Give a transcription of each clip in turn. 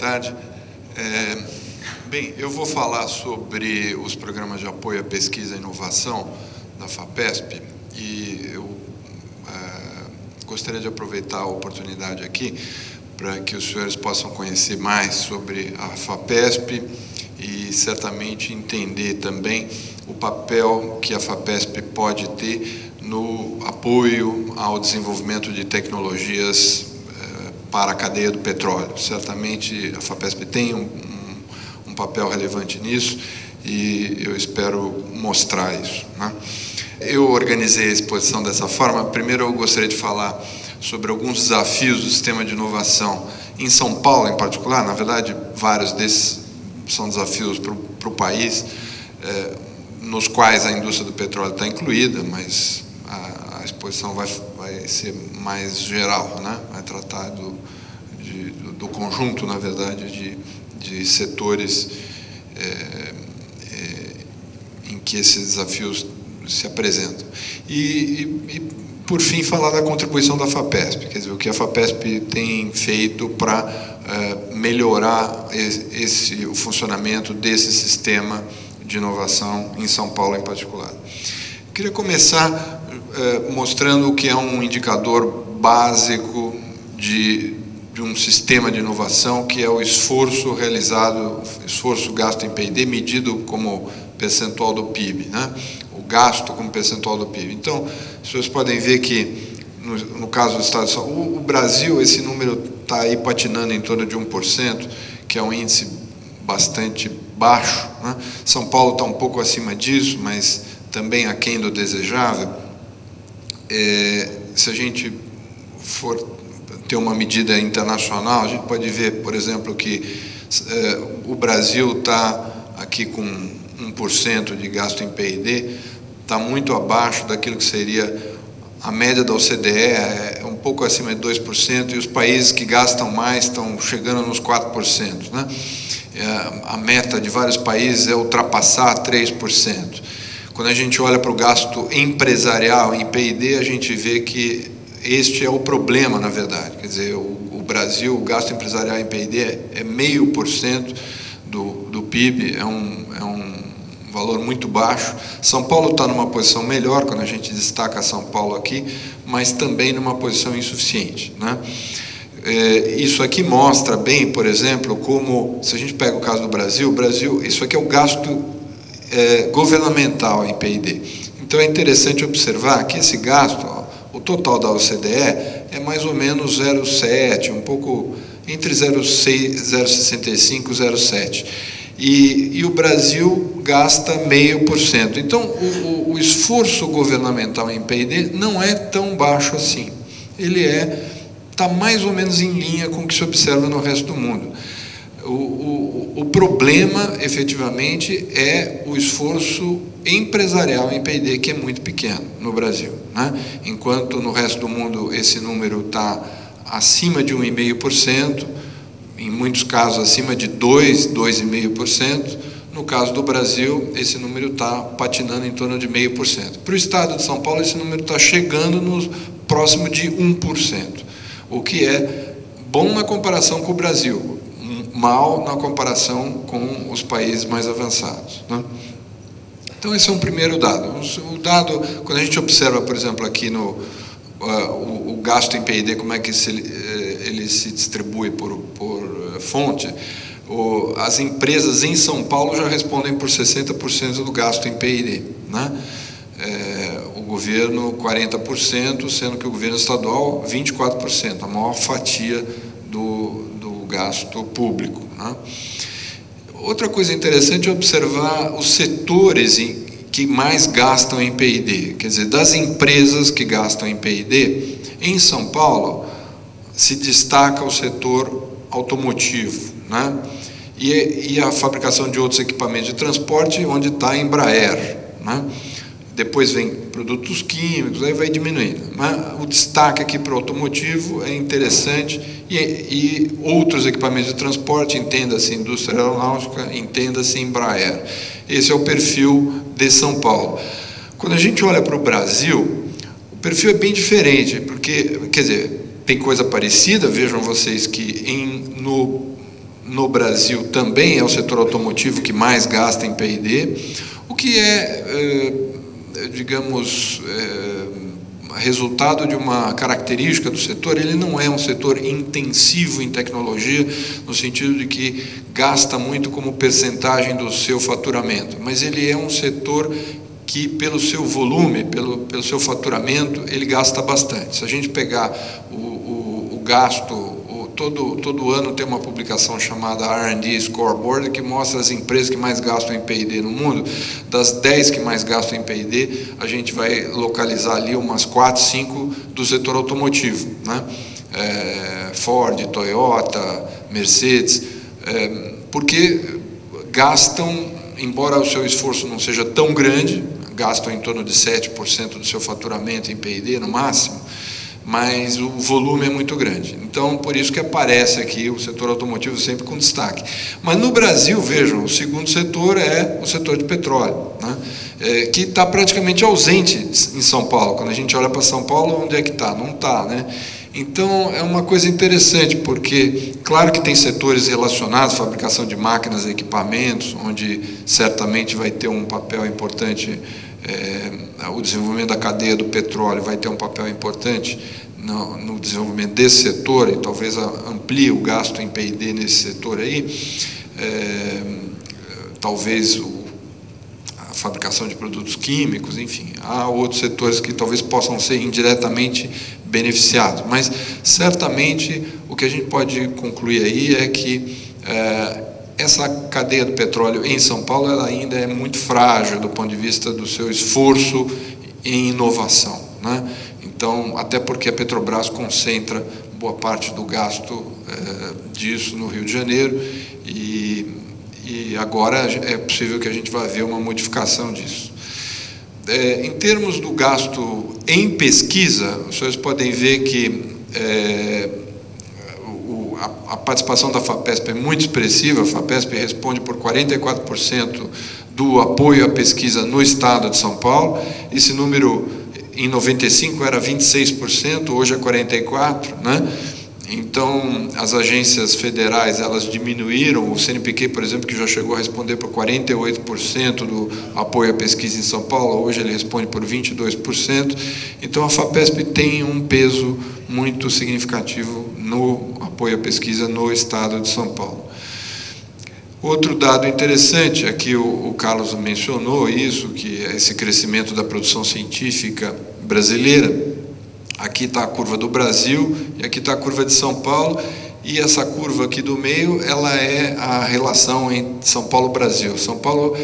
tarde. Bem, eu vou falar sobre os programas de apoio à pesquisa e inovação da FAPESP e eu gostaria de aproveitar a oportunidade aqui para que os senhores possam conhecer mais sobre a FAPESP e certamente entender também o papel que a FAPESP pode ter no apoio ao desenvolvimento de tecnologias para a cadeia do petróleo. Certamente a FAPESP tem um papel relevante nisso e eu espero mostrar isso, né? Eu organizei a exposição dessa forma. Primeiro eu gostaria de falar sobre alguns desafios do sistema de inovação em São Paulo em particular. Na verdade, vários desses são desafios para o país, nos quais a indústria do petróleo está incluída, mas a exposição vai ser mais geral, né? Vai tratar do conjunto, na verdade, de setores em que esses desafios se apresentam. E por fim, falar da contribuição da FAPESP, quer dizer, o que a FAPESP tem feito para melhorar o funcionamento desse sistema de inovação em São Paulo em particular. Eu queria começar mostrando o que é um indicador básico de um sistema de inovação, que é o esforço realizado, esforço gasto em P&D, medido como percentual do PIB, né? O gasto como percentual do PIB. Então, vocês podem ver que, no caso do Estado de São Paulo, o Brasil, esse número está aí patinando em torno de 1%, que é um índice bastante baixo, né? São Paulo está um pouco acima disso, mas também aquém do desejável. Se a gente for ter uma medida internacional, a gente pode ver, por exemplo, que o Brasil está aqui com 1% de gasto em P&D, está muito abaixo daquilo que seria a média da OCDE, é um pouco acima de 2%, e os países que gastam mais estão chegando nos 4%, né? A meta de vários países é ultrapassar 3%. Quando a gente olha para o gasto empresarial em P&D, a gente vê que este é o problema, na verdade. Quer dizer, o Brasil, o gasto empresarial em P&D é 0,5% do PIB, é um valor muito baixo. São Paulo está numa posição melhor, quando a gente destaca São Paulo aqui, mas também numa posição insuficiente, né? Isso aqui mostra bem, por exemplo, como, se a gente pega o caso do Brasil, isso aqui é o gasto governamental em P&D. Então é interessante observar que esse gasto, o total da OCDE, é mais ou menos 0,7, um pouco entre 0,65 e 0,7. E o Brasil gasta 0,5%. Então, o esforço governamental em P&D não é tão baixo assim. Ele está mais ou menos em linha com o que se observa no resto do mundo. O problema, efetivamente, é o esforço empresarial em P&D, que é muito pequeno no Brasil, né? Enquanto no resto do mundo esse número está acima de 1,5%, em muitos casos acima de 2,5%, no caso do Brasil, esse número está patinando em torno de 0,5%. Para o estado de São Paulo, esse número está chegando próximo de 1%, o que é bom na comparação com o Brasil, mal na comparação com os países mais avançados, né? Então, esse é um primeiro dado. O dado, quando a gente observa, por exemplo, aqui o gasto em P&D, como é que ele se distribui por fonte, as empresas em São Paulo já respondem por 60% do gasto em P&D, né? O governo 40%, sendo que o governo estadual 24%, a maior fatia do gasto público, né? Outra coisa interessante é observar os setores que mais gastam em P&D, quer dizer, das empresas que gastam em P&D, em São Paulo se destaca o setor automotivo, né? E a fabricação de outros equipamentos de transporte, onde está a Embraer, né? Depois vem produtos químicos, aí vai diminuindo. Mas o destaque aqui para o automotivo é interessante, e outros equipamentos de transporte, entenda-se indústria aeronáutica, entenda-se Embraer. Esse é o perfil de São Paulo. Quando a gente olha para o Brasil, o perfil é bem diferente, porque, quer dizer, tem coisa parecida. Vejam vocês que no Brasil também é o setor automotivo que mais gasta em P&D, o que digamos, resultado de uma característica do setor. Ele não é um setor intensivo em tecnologia, no sentido de que gasta muito como percentagem do seu faturamento, mas ele é um setor que, pelo seu volume, pelo seu faturamento, ele gasta bastante. Se a gente pegar o gasto, todo ano tem uma publicação chamada R&D Scoreboard, que mostra as empresas que mais gastam em P&D no mundo. Das 10 que mais gastam em P&D, a gente vai localizar ali umas 4, 5 do setor automotivo, né? Ford, Toyota, Mercedes, porque gastam, embora o seu esforço não seja tão grande, gastam em torno de 7% do seu faturamento em P&D no máximo, mas o volume é muito grande. Então, por isso que aparece aqui o setor automotivo sempre com destaque. Mas no Brasil, vejam, o segundo setor é o setor de petróleo, né? Que está praticamente ausente em São Paulo. Quando a gente olha para São Paulo, onde é que está? Não está, né? Então, é uma coisa interessante, porque, claro que tem setores relacionados, fabricação de máquinas e equipamentos, onde certamente vai ter um papel importante, o desenvolvimento da cadeia do petróleo vai ter um papel importante no desenvolvimento desse setor, e talvez amplie o gasto em P&D nesse setor aí, talvez a fabricação de produtos químicos, enfim, há outros setores que talvez possam ser indiretamente beneficiados, mas certamente o que a gente pode concluir aí é que essa cadeia do petróleo em São Paulo, ela ainda é muito frágil do ponto de vista do seu esforço em inovação, né? Então, até porque a Petrobras concentra boa parte do gasto disso no Rio de Janeiro, e agora é possível que a gente vá ver uma modificação disso. Em termos do gasto em pesquisa, os senhores podem ver que a participação da FAPESP é muito expressiva. A FAPESP responde por 44% do apoio à pesquisa no estado de São Paulo. Esse número, em 95, era 26%, hoje é 44%, né? Então, as agências federais, elas diminuíram. O CNPq, por exemplo, que já chegou a responder por 48% do apoio à pesquisa em São Paulo, hoje ele responde por 22%. Então, a FAPESP tem um peso muito significativo no apoio à pesquisa no estado de São Paulo. Outro dado interessante, aqui o Carlos mencionou isso, que é esse crescimento da produção científica brasileira. Aqui está a curva do Brasil e aqui está a curva de São Paulo, e essa curva aqui do meio, ela é a relação entre São Paulo e Brasil. São Paulo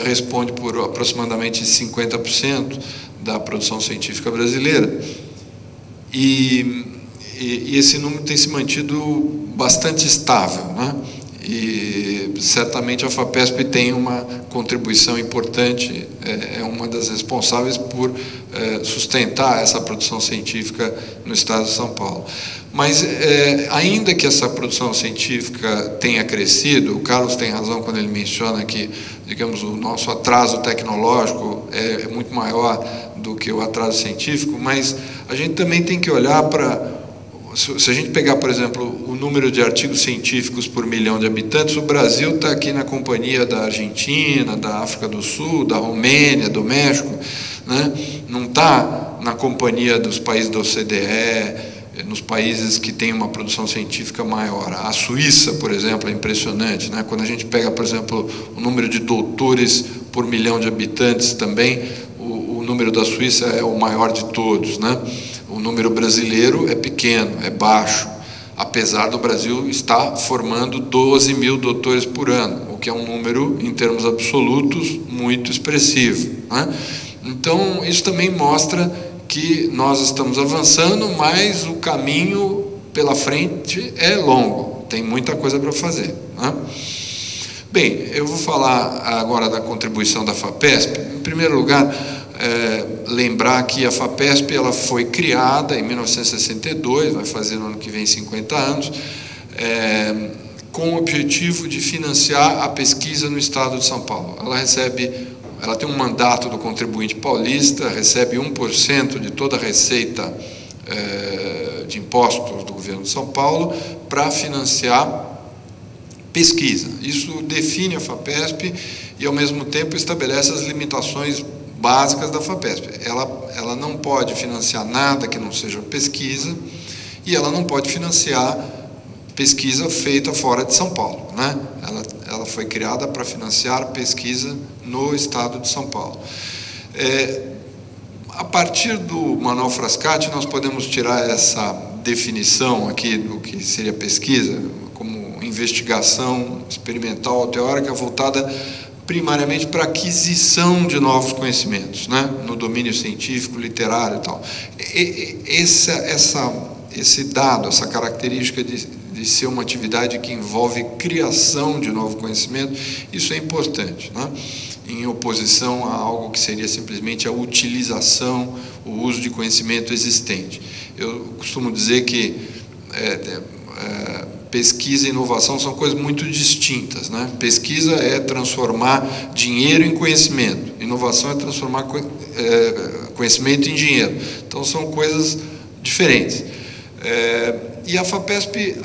responde por aproximadamente 50% da produção científica brasileira, e esse número tem se mantido bastante estável, né? E certamente a FAPESP tem uma contribuição importante, é uma das responsáveis por sustentar essa produção científica no estado de São Paulo. Mas, ainda que essa produção científica tenha crescido, o Carlos tem razão quando ele menciona que, digamos, o nosso atraso tecnológico é muito maior do que o atraso científico, mas a gente também tem que olhar para... Se a gente pegar, por exemplo, o número de artigos científicos por milhão de habitantes, o Brasil está aqui na companhia da Argentina, da África do Sul, da Romênia, do México, né? Não está na companhia dos países da OCDE, nos países que têm uma produção científica maior. A Suíça, por exemplo, é impressionante, né? Quando a gente pega, por exemplo, o número de doutores por milhão de habitantes também, o número da Suíça é o maior de todos, né? O número brasileiro é pequeno, é baixo, apesar do Brasil estar formando 12 mil doutores por ano, o que é um número, em termos absolutos, muito expressivo, né? Então, isso também mostra que nós estamos avançando, mas o caminho pela frente é longo, tem muita coisa para fazer, né? Bem, eu vou falar agora da contribuição da FAPESP. Em primeiro lugar, lembrar que a FAPESP ela foi criada em 1962, vai fazer no ano que vem 50 anos, com o objetivo de financiar a pesquisa no estado de São Paulo. Ela tem um mandato do contribuinte paulista, recebe 1% de toda a receita de impostos do governo de São Paulo para financiar pesquisa. Isso define a FAPESP e, ao mesmo tempo, estabelece as limitações básicas da FAPESP. Ela não pode financiar nada que não seja pesquisa e ela não pode financiar pesquisa feita fora de São Paulo, né? Ela foi criada para financiar pesquisa no estado de São Paulo. A partir do Manuel Frascati, nós podemos tirar essa definição aqui do que seria pesquisa, como investigação experimental ou teórica voltada primariamente para a aquisição de novos conhecimentos, né? No domínio científico, literário e tal. Esse dado, essa característica de ser uma atividade que envolve criação de novo conhecimento, isso é importante, né? Em oposição a algo que seria simplesmente a utilização, o uso de conhecimento existente. Eu costumo dizer que pesquisa e inovação são coisas muito distintas, né? Pesquisa é transformar dinheiro em conhecimento, inovação é transformar conhecimento em dinheiro. Então, são coisas diferentes. E a FAPESP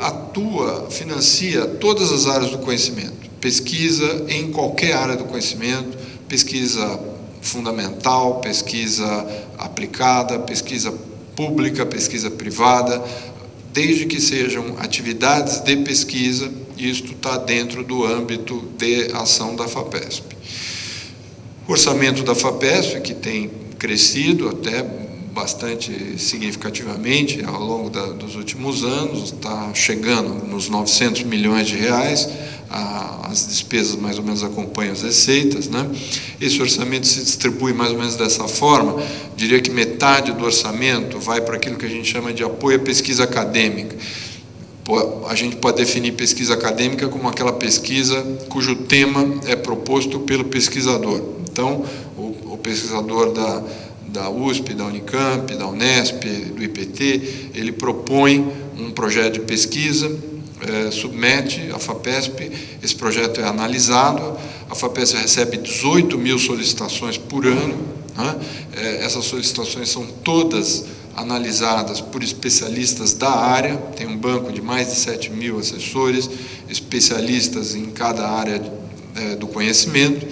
financia todas as áreas do conhecimento. Pesquisa em qualquer área do conhecimento, pesquisa fundamental, pesquisa aplicada, pesquisa pública, pesquisa privada, desde que sejam atividades de pesquisa, isto está dentro do âmbito de ação da FAPESP. O orçamento da FAPESP, que tem crescido até bastante significativamente ao longo dos últimos anos, está chegando nos 900 milhões de reais, as despesas mais ou menos acompanham as receitas, né? Esse orçamento se distribui mais ou menos dessa forma. Diria que metade do orçamento vai para aquilo que a gente chama de apoio à pesquisa acadêmica. A gente pode definir pesquisa acadêmica como aquela pesquisa cujo tema é proposto pelo pesquisador. Então, o pesquisador da USP, da Unicamp, da Unesp, do IPT, ele propõe um projeto de pesquisa, submete à FAPESP, esse projeto é analisado, a FAPESP recebe 18 mil solicitações por ano, né? Essas solicitações são todas analisadas por especialistas da área, tem um banco de mais de 7 mil assessores, especialistas em cada área do conhecimento.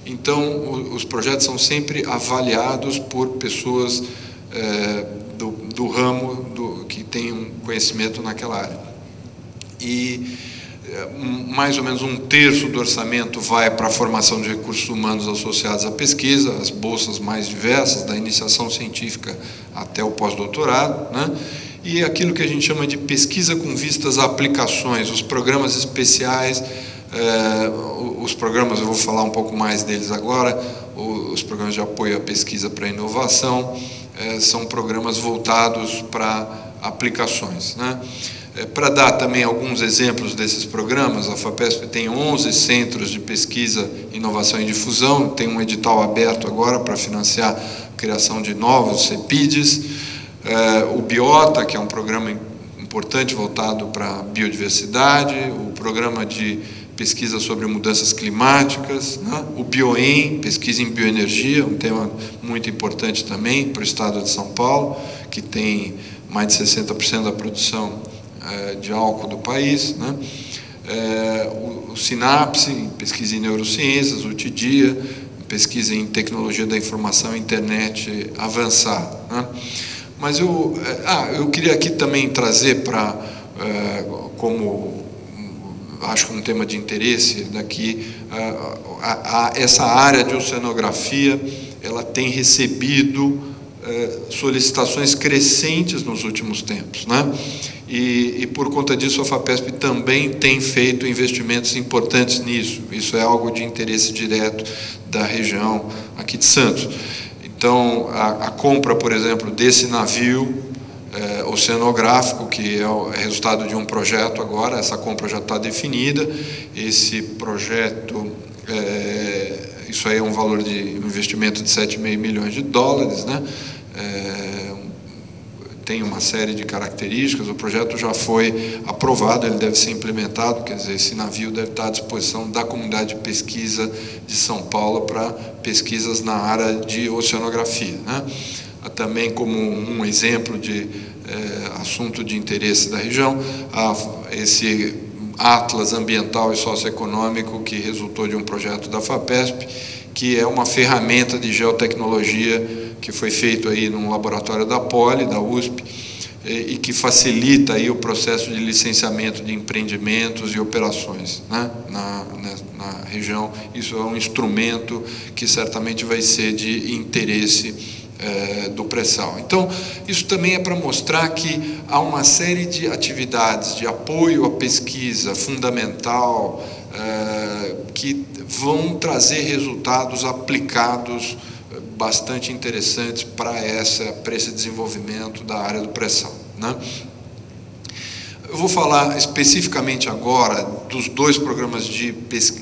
Então, os projetos são sempre avaliados por pessoas do ramo que tem um conhecimento naquela área. E mais ou menos 1/3 do orçamento vai para a formação de recursos humanos associados à pesquisa, as bolsas mais diversas, da iniciação científica até o pós-doutorado, né? E aquilo que a gente chama de pesquisa com vistas a aplicações, os programas especiais, os programas, eu vou falar um pouco mais deles agora, os programas de apoio à pesquisa para a inovação, são programas voltados para aplicações, né? Para dar também alguns exemplos desses programas, a FAPESP tem 11 centros de pesquisa, inovação e difusão, tem um edital aberto agora para financiar a criação de novos CEPIDs, o Biota, que é um programa importante voltado para a biodiversidade, o programa de pesquisa sobre mudanças climáticas, né? O Bioem, pesquisa em bioenergia, um tema muito importante também para o estado de São Paulo, que tem mais de 60% da produção de álcool do país, né? O Sinapse, pesquisa em neurociências, o TIDIA, pesquisa em tecnologia da informação e internet avançada, né? Mas eu queria aqui também trazer como acho que um tema de interesse daqui, essa área de oceanografia, ela tem recebido solicitações crescentes nos últimos tempos, né? E por conta disso a FAPESP também tem feito investimentos importantes nisso. Isso é algo de interesse direto da região aqui de Santos. Então, a compra, por exemplo, desse navio oceanográfico, que é resultado de um projeto agora, essa compra já está definida, esse projeto, isso aí é um valor de um investimento de 7,5 milhões de dólares, né? Tem uma série de características, o projeto já foi aprovado, ele deve ser implementado, quer dizer, esse navio deve estar à disposição da comunidade de pesquisa de São Paulo para pesquisas na área de oceanografia, né? Também como um exemplo de assunto de interesse da região, atlas ambiental e socioeconômico que resultou de um projeto da FAPESP, que é uma ferramenta de geotecnologia que foi feito aí num laboratório da Poli, da USP, e que facilita aí o processo de licenciamento de empreendimentos e operações, né, na região. Isso é um instrumento que certamente vai ser de interesse do pré-sal. Então, isso também é para mostrar que há uma série de atividades de apoio à pesquisa fundamental que vão trazer resultados aplicados bastante interessantes para esse desenvolvimento da área do pré-sal, né? Eu vou falar especificamente agora dos dois programas de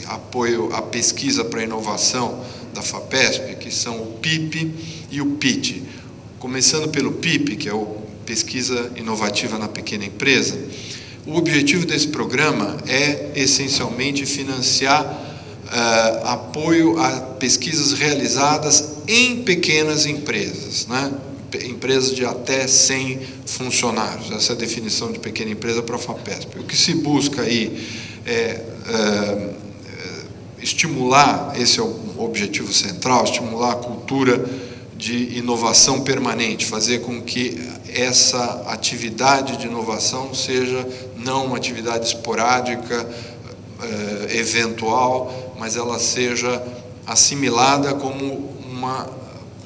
apoio à pesquisa para a inovação da FAPESP, que são o PIP e o PIT. Começando pelo PIP, que é o Pesquisa Inovativa na Pequena Empresa, o objetivo desse programa é, essencialmente, financiar apoio a pesquisas realizadas em pequenas empresas, né? Empresas de até 100 funcionários. Essa é a definição de pequena empresa para a FAPESP. O que se busca aí é estimular, esse é o objetivo central, estimular a cultura de inovação permanente, fazer com que essa atividade de inovação seja não uma atividade esporádica, eventual, mas ela seja assimilada como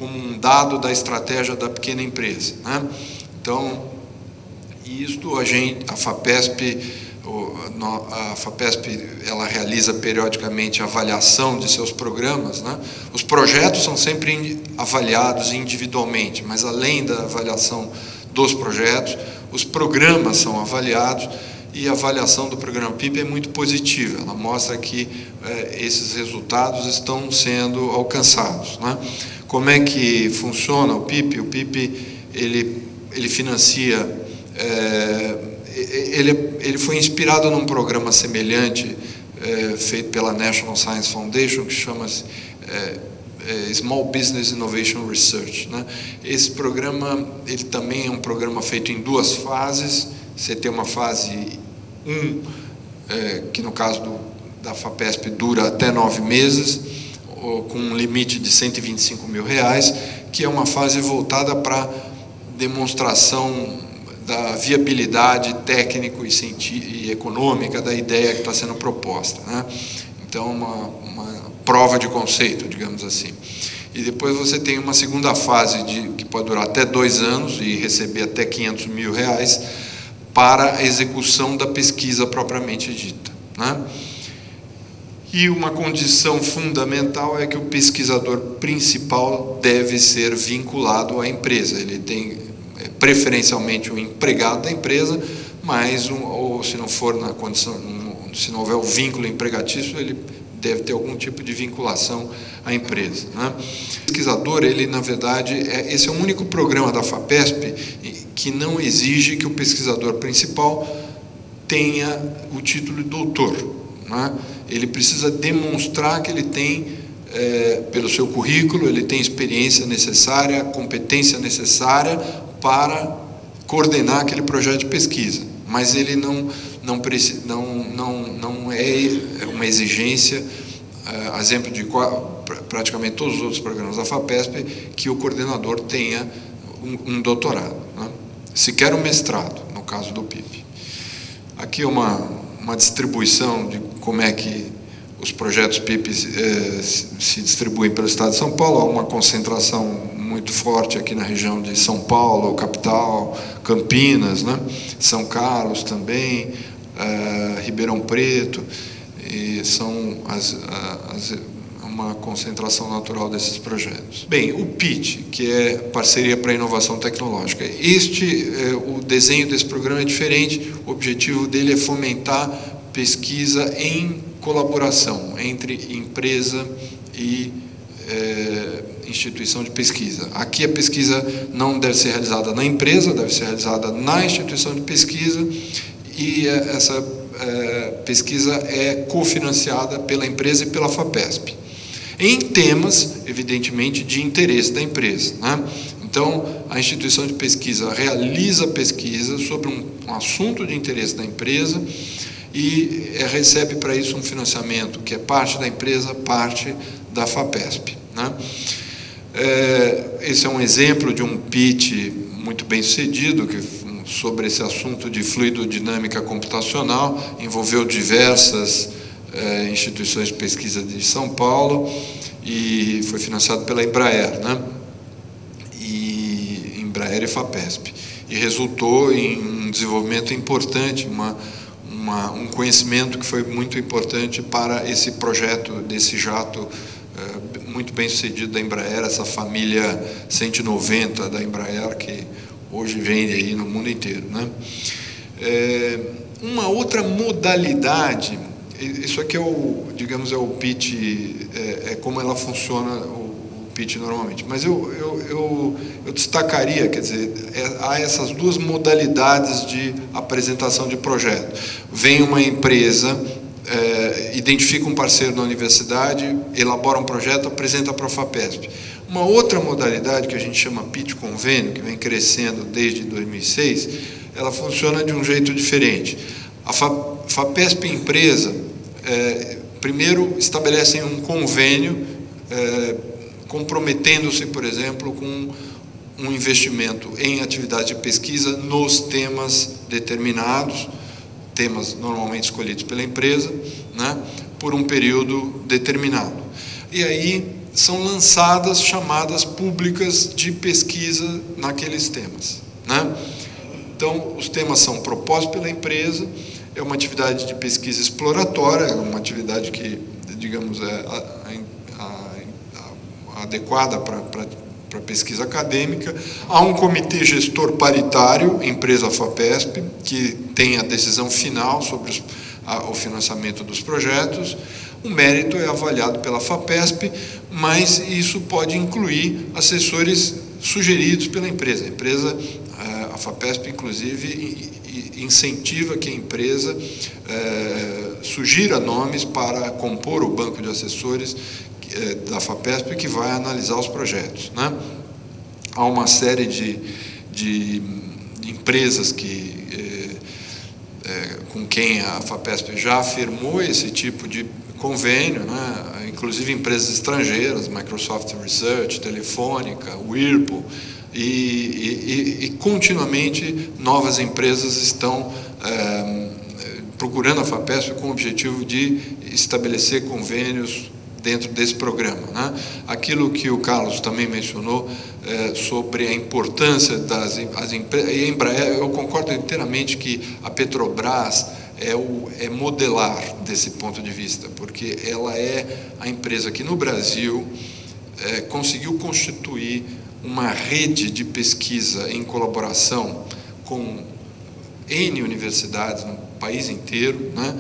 um dado da estratégia da pequena empresa, né? Então, isto a FAPESP ela realiza periodicamente a avaliação de seus programas, né? Os projetos são sempre avaliados individualmente, mas além da avaliação dos projetos, os programas são avaliados, e a avaliação do programa PIP é muito positiva. Ela mostra que esses resultados estão sendo alcançados, né? Como é que funciona o PIP? O PIP ele financia, ele foi inspirado num programa semelhante feito pela National Science Foundation, que chama-se Small Business Innovation Research, né? Esse programa ele também é um programa feito em duas fases. Você tem uma fase 1, que no caso da FAPESP dura até 9 meses, com um limite de R$125 mil, que é uma fase voltada para demonstração da viabilidade técnico e econômica da ideia que está sendo proposta, né? Então, uma prova de conceito, digamos assim. E depois você tem uma segunda fase que pode durar até 2 anos e receber até R$500 mil para a execução da pesquisa propriamente dita, né? E uma condição fundamental é que o pesquisador principal deve ser vinculado à empresa. Ele tem preferencialmente um empregado da empresa, mas ou se não for na condição, se não houver o vínculo empregatício, ele deve ter algum tipo de vinculação à empresa, né? O pesquisador, ele na verdade, esse é o único programa da FAPESP que não exige que o pesquisador principal tenha o título de doutor, né? Ele precisa demonstrar que ele tem, pelo seu currículo, ele tem experiência necessária, competência necessária para coordenar aquele projeto de pesquisa, mas ele não é uma exigência, exemplo de praticamente todos os outros programas da FAPESP, que o coordenador tenha um doutorado, né? Sequer um mestrado, no caso do PIP. Aqui é uma distribuição de como é que os projetos PIP se distribuem pelo estado de São Paulo. Há uma concentração muito forte aqui na região de São Paulo, capital, Campinas, né? São Carlos também, Ribeirão Preto, e são uma concentração natural desses projetos. Bem, o PIT, que é Parceria para a Inovação Tecnológica. O desenho desse programa é diferente. O objetivo dele é fomentar pesquisa em colaboração entre empresa e instituição de pesquisa. Aqui a pesquisa não deve ser realizada na empresa, deve ser realizada na instituição de pesquisa, e essa pesquisa é cofinanciada pela empresa e pela FAPESP, em temas, evidentemente, de interesse da empresa, né? Então, a instituição de pesquisa realiza pesquisa sobre um assunto de interesse da empresa e recebe para isso um financiamento que é parte da empresa, parte da FAPESP, né? Esse é um exemplo de um pitch muito bem sucedido sobre esse assunto de fluidodinâmica computacional, envolveu diversas instituições de pesquisa de São Paulo e foi financiado pela Embraer, né? Embraer e FAPESP, e resultou em um desenvolvimento importante, um conhecimento que foi muito importante para esse projeto desse jato muito bem sucedido da Embraer, essa família 190 da Embraer, que hoje vende aí no mundo inteiro, né? Uma outra modalidade, isso aqui é digamos, é o pitch, é como ela funciona, o pitch normalmente, mas eu destacaria, quer dizer, há essas duas modalidades de apresentação de projeto. Vem uma empresa, identifica um parceiro na universidade, elabora um projeto, apresenta para a FAPESP. Uma outra modalidade que a gente chama pitch convênio, que vem crescendo desde 2006, ela funciona de um jeito diferente. A FAPESP empresa, primeiro estabelecem um convênio, comprometendo-se, por exemplo, com um investimento em atividade de pesquisa nos temas determinados, temas normalmente escolhidos pela empresa, né, por um período determinado. E aí são lançadas chamadas públicas de pesquisa naqueles temas, né? Então, os temas são propostos pela empresa, é uma atividade de pesquisa exploratória, é uma atividade que, digamos, adequada para pesquisa acadêmica. Há um comitê gestor paritário, empresa FAPESP, que tem a decisão final sobre o financiamento dos projetos. O mérito é avaliado pela FAPESP, mas isso pode incluir assessores sugeridos pela empresa. A FAPESP, inclusive, incentiva que a empresa sugira nomes para compor o banco de assessores da FAPESP, que vai analisar os projetos, né? Há uma série de empresas com quem a FAPESP já afirmou esse tipo de convênio, né? Inclusive empresas estrangeiras, Microsoft Research, Telefônica, Whirlpool, e continuamente novas empresas estão procurando a FAPESP com o objetivo de estabelecer convênios dentro desse programa, né? Aquilo que o Carlos também mencionou sobre a importância das empresas, e a Embraer, eu concordo inteiramente que a Petrobras é modelar desse ponto de vista, porque ela é a empresa que no Brasil conseguiu constituir uma rede de pesquisa em colaboração com N universidades no país inteiro, né?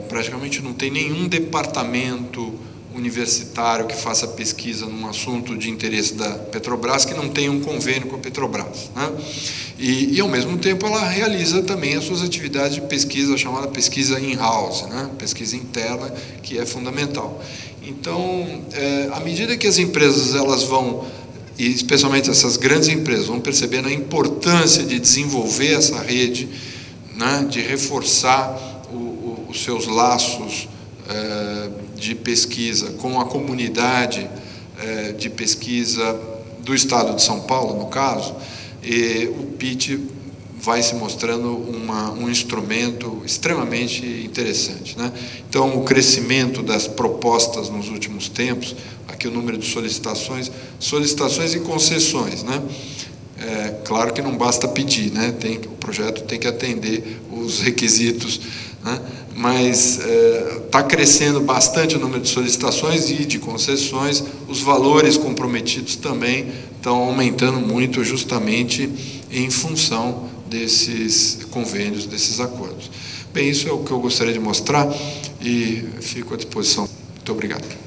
Praticamente não tem nenhum departamento universitário que faça pesquisa num assunto de interesse da Petrobras que não tenha um convênio com a Petrobras, né? E ao mesmo tempo ela realiza também as suas atividades de pesquisa, chamada pesquisa in-house, né? Pesquisa interna, que é fundamental. Então, à medida que as empresas elas vão, e especialmente essas grandes empresas, vão percebendo a importância de desenvolver essa rede, né? De reforçar os seus laços de pesquisa com a comunidade de pesquisa do Estado de São Paulo, no caso, o pitch vai se mostrando um instrumento extremamente interessante, né? Então, o crescimento das propostas nos últimos tempos, aqui o número de solicitações e concessões, né? Claro que não basta pedir, né? O projeto tem que atender os requisitos, né? Mas está crescendo bastante o número de solicitações e de concessões, os valores comprometidos também estão aumentando muito, justamente em função desses convênios, desses acordos. Bem, isso é o que eu gostaria de mostrar e fico à disposição. Muito obrigado.